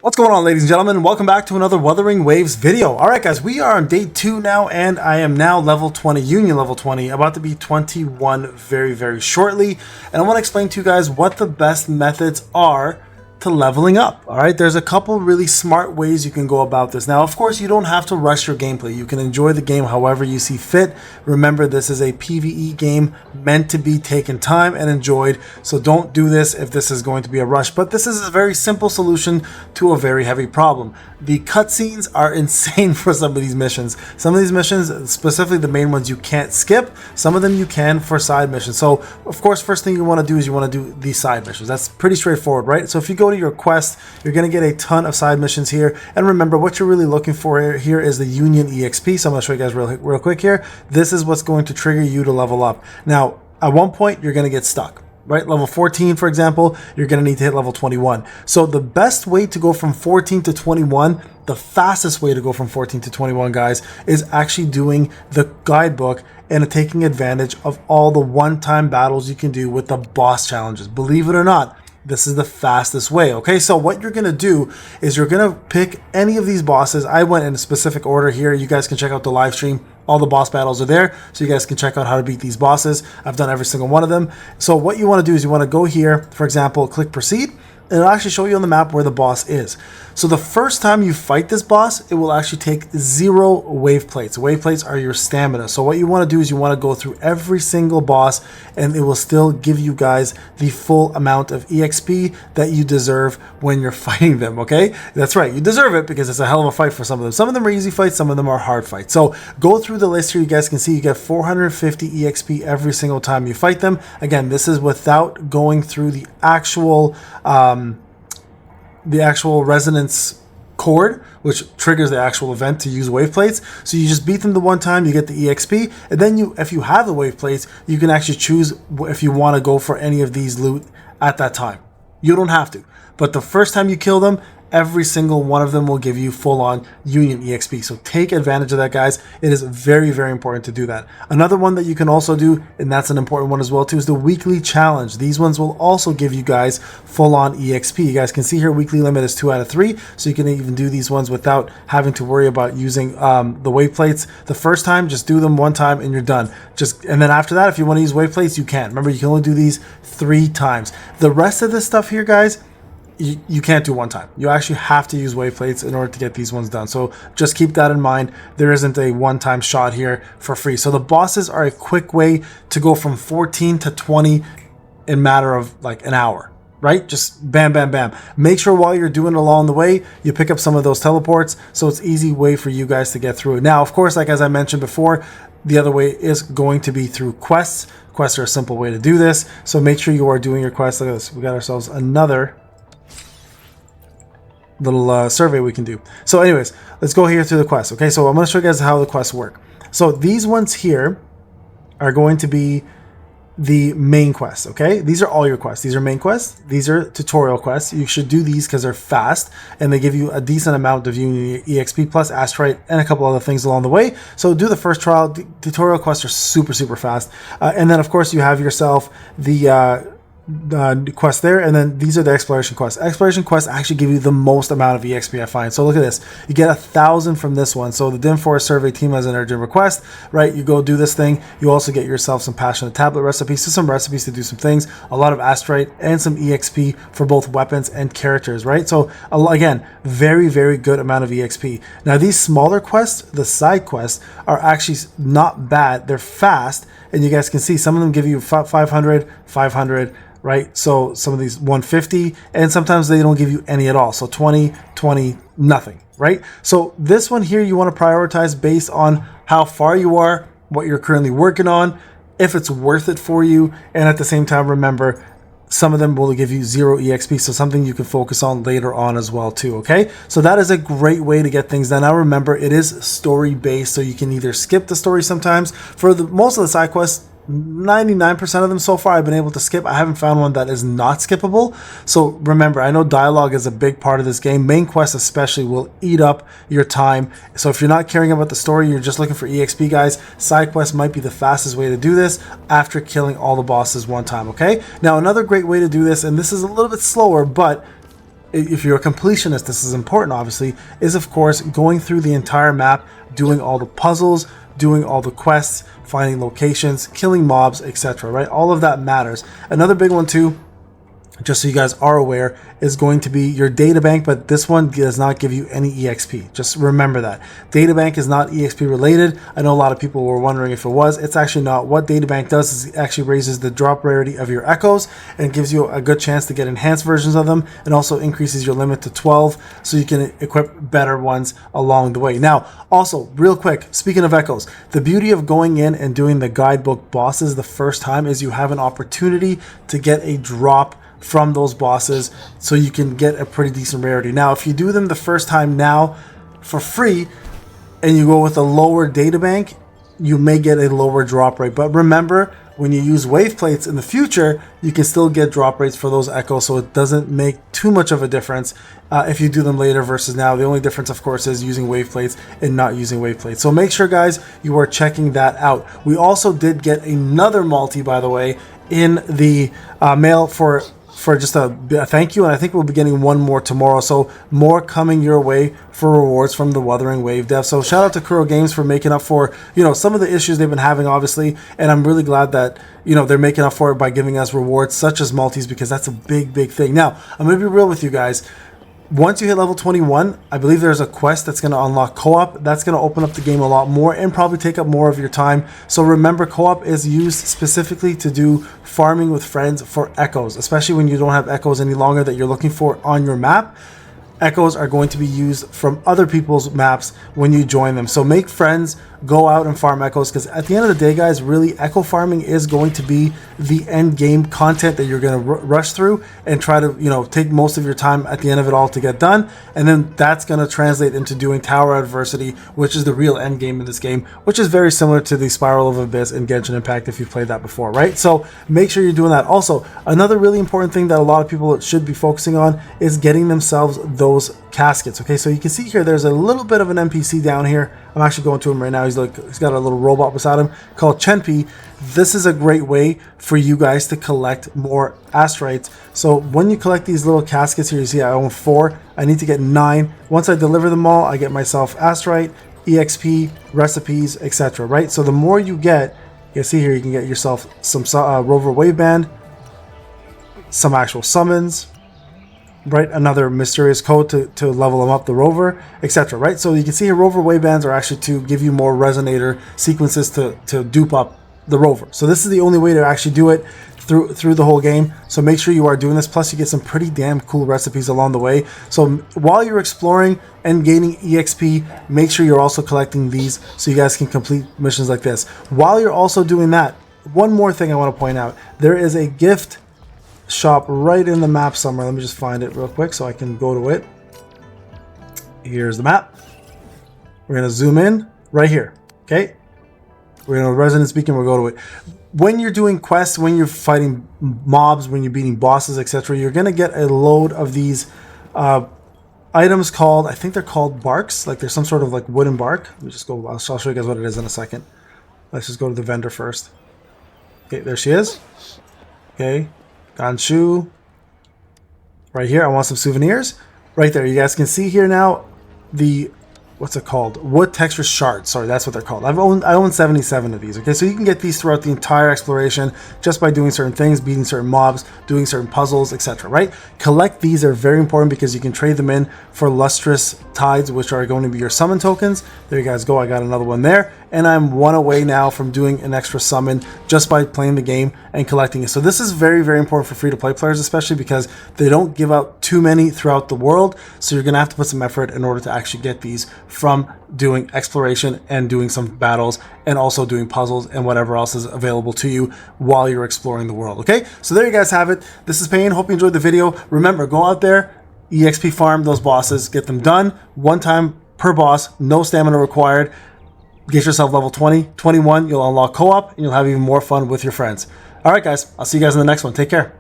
What's going on, ladies and gentlemen? Welcome back to another Wuthering Waves video. Alright guys, we are on day 2 now, and I am now level 20, Union level 20, about to be 21 very shortly. And I want to explain to you guys what the best methods are to leveling up. Alright, there's a couple really smart ways you can go about this. Now, of course, you don't have to rush your gameplay. You can enjoy the game however you see fit. Remember, this is a PvE game meant to be taken time and enjoyed, so don't do this if this is going to be a rush. But this is a very simple solution to a very heavy problem. The cutscenes are insane for some of these missions. Some of these missions, specifically the main ones, you can't skip. Some of them you can for side missions. So, of course, first thing you want to do is you want to do these side missions. That's pretty straightforward, right? So if you go to your quest, you're going to get a ton of side missions here. And remember, what you're really looking for here is the Union EXP. So I'm going to show you guys real quick here. This is what's going to trigger you to level up. Now, at one point, you're going to get stuck. Right, level 14, for example, you're going to need to hit level 21. So the best way to go from 14 to 21, the fastest way to go from 14 to 21, guys, is actually doing the guidebook and taking advantage of all the one-time battles you can do with the boss challenges. Believe it or not, this is the fastest way. Okay, so what you're going to do is you're going to pick any of these bosses. I went in a specific order here. You guys can check out the live stream. All the boss battles are there, so you guys can check out how to beat these bosses. I've done every single one of them. So what you want to do is you want to go here, for example, click proceed, and it'll actually show you on the map where the boss is. So the first time you fight this boss, it will actually take 0 wave plates. Wave plates are your stamina. So what you want to do is you want to go through every single boss, and it will still give you guys the full amount of EXP that you deserve when you're fighting them, okay? That's right, you deserve it because it's a hell of a fight for some of them. Some of them are easy fights, some of them are hard fights. So go through the list here. You guys can see you get 450 EXP every single time you fight them. Again, this is without going through the actual resonance chord, which triggers the actual event to use wave plates. So you just beat them the one time, you get the EXP, and then if you have the wave plates, you can actually choose if you want to go for any of these loot at that time. You don't have to, but the first time you kill them, every single one of them will give you full-on Union EXP. So take advantage of that, guys. It is very important to do that. Another one that you can also do, and that's an important one as well too, is the weekly challenge. These ones will also give you guys full-on EXP. You guys can see here, weekly limit is 2 out of 3, so you can even do these ones without having to worry about using the wave plates. The first time, just do them one time and you're done. And then after that, if you want to use wave plates, you can. Remember, you can only do these 3 times. The rest of this stuff here, guys, you can't do one time. You actually have to use wave plates in order to get these ones done. So just keep that in mind. There isn't a one-time shot here for free. So the bosses are a quick way to go from 14 to 20 in a matter of like an hour, right? Just bam. Make sure while you're doing it along the way, you pick up some of those teleports, so it's easy way for you guys to get through. Now, of course, like as I mentioned before, the other way is going to be through quests. Quests are a simple way to do this. So make sure you are doing your quests. Look at this. We got ourselves another little survey we can do. So anyways, let's go here to the quest. Okay, so I'm going to show you guys how the quests work. So these ones here are going to be the main quests. Okay, these are all your quests. These are main quests. These are tutorial quests. You should do these because they're fast and they give you a decent amount of Union EXP plus Astrite and a couple other things along the way. So do the first trial. Tutorial quests are super fast, and then of course you have yourself the quest there, and then these are the exploration quests. Exploration quests actually give you the most amount of EXP, I find. So look at this, you get 1,000 from this one. So the Dim Forest Survey team has an urgent request, right? You go do this thing. You also get yourself some passionate tablet recipes, so some recipes to do some things, a lot of Astrite and some EXP for both weapons and characters, right? So again, very good amount of EXP. Now these smaller quests, the side quests, are actually not bad. They're fast, and you guys can see some of them give you 500, right? So some of these 150, and sometimes they don't give you any at all. So 20, nothing, right? So this one here, you want to prioritize based on how far you are, what you're currently working on, if it's worth it for you, and at the same time, remember, some of them will give you 0 EXP, so something you can focus on later on as well too, okay? So that is a great way to get things done. Now remember, it is story based, so you can either skip the story sometimes. For most of the side quests, 99% of them so far I've been able to skip. I haven't found one that is not skippable. So remember, I know dialogue is a big part of this game. Main quests especially will eat up your time. So if you're not caring about the story, you're just looking for EXP, guys, side quests might be the fastest way to do this after killing all the bosses one time, okay? Now another great way to do this, and this is a little bit slower, but if you're a completionist, this is important obviously, is of course going through the entire map, doing all the puzzles, doing all the quests, finding locations, killing mobs, etc. Right? All of that matters. Another big one too, just so you guys are aware, is going to be your databank, but this one does not give you any EXP. Just remember that. Databank is not EXP related. I know a lot of people were wondering if it was. It's actually not. What databank does is it actually raises the drop rarity of your echoes and gives you a good chance to get enhanced versions of them, and also increases your limit to 12 so you can equip better ones along the way. Now, also, real quick, speaking of echoes, the beauty of going in and doing the guidebook bosses the first time is you have an opportunity to get a drop from those bosses, so you can get a pretty decent rarity. Now, if you do them the first time now for free and you go with a lower data bank, you may get a lower drop rate. But remember, when you use wave plates in the future, you can still get drop rates for those echoes, so it doesn't make too much of a difference if you do them later versus now. The only difference, of course, is using wave plates and not using wave plates. So make sure, guys, you are checking that out. We also did get another multi, by the way, in the mail for just a thank you, and I think we'll be getting one more tomorrow, so more coming your way for rewards from the Wuthering Wave dev. So shout out to Kuro Games for making up for, you know, some of the issues they've been having, obviously, and I'm really glad that, you know, they're making up for it by giving us rewards such as multis, because that's a big thing. Now, I'm going to be real with you guys. Once you hit level 21, I believe there's a quest that's going to unlock co-op. That's going to open up the game a lot more and probably take up more of your time. So remember, co-op is used specifically to do farming with friends for echoes, especially when you don't have echoes any longer that you're looking for on your map. Echoes are going to be used from other people's maps when you join them. So make friends, go out and farm echoes, because at the end of the day, guys, really echo farming is going to be the end game content that you're going to rush through and try to, you know, take most of your time at the end of it all to get done. And then that's going to translate into doing tower adversity, which is the real end game in this game, which is very similar to the Spiral of Abyss in Genshin Impact if you've played that before, right? So make sure you're doing that. Also, another really important thing that a lot of people should be focusing on is getting themselves those caskets. Okay, so you can see here there's a little bit of an NPC down here. I'm actually going to him right now. He's got a little robot beside him called Chenpi. This is a great way for you guys to collect more asteroids. So when you collect these little caskets here, you see I own 4. I need to get 9. Once I deliver them all, I get myself asteroid, EXP, recipes, etc. Right? So the more you get, you see here, you can get yourself some rover waveband, some actual summons, right, another mysterious code to level them up, the rover, etc. Right? So you can see here rover wavebands are actually to give you more resonator sequences to dupe up the rover. So this is the only way to actually do it through the whole game. So make sure you are doing this. Plus you get some pretty damn cool recipes along the way. So while you're exploring and gaining EXP, make sure you're also collecting these so you guys can complete missions like this. While you're also doing that, one more thing I want to point out. There is a gift shop right in the map somewhere. Let me just find it real quick so I can go to it. Here's the map. We're going to zoom in right here. Okay. We're going to Resonance Beacon. We'll go to it. When you're doing quests, when you're fighting mobs, when you're beating bosses, etc., you're going to get a load of these items called, I think they're called barks. Like there's some sort of like wooden bark. Let me just go. I'll show you guys what it is in a second. Let's just go to the vendor first. Okay, there she is. Okay. Ganshu. Right here, I want some souvenirs. Right there, you guys can see here now the, what's it called? Wood texture shards. Sorry, that's what they're called. I own 77 of these. Okay, so you can get these throughout the entire exploration just by doing certain things, beating certain mobs, doing certain puzzles, etc. Right? Collect these. They're very important because you can trade them in for lustrous tides, which are going to be your summon tokens. There you guys go. I got another one there. And I'm one away now from doing an extra summon just by playing the game and collecting it. So this is very, very important for free-to-play players, especially because they don't give out too many throughout the world. So you're going to have to put some effort in order to actually get these from doing exploration and doing some battles and also doing puzzles and whatever else is available to you while you're exploring the world. Okay, so there you guys have it. This is Payne. Hope you enjoyed the video. Remember, go out there, EXP farm those bosses, get them done one time per boss, no stamina required. Get yourself level 20, 21, you'll unlock co-op, and you'll have even more fun with your friends. All right, guys, I'll see you guys in the next one. Take care.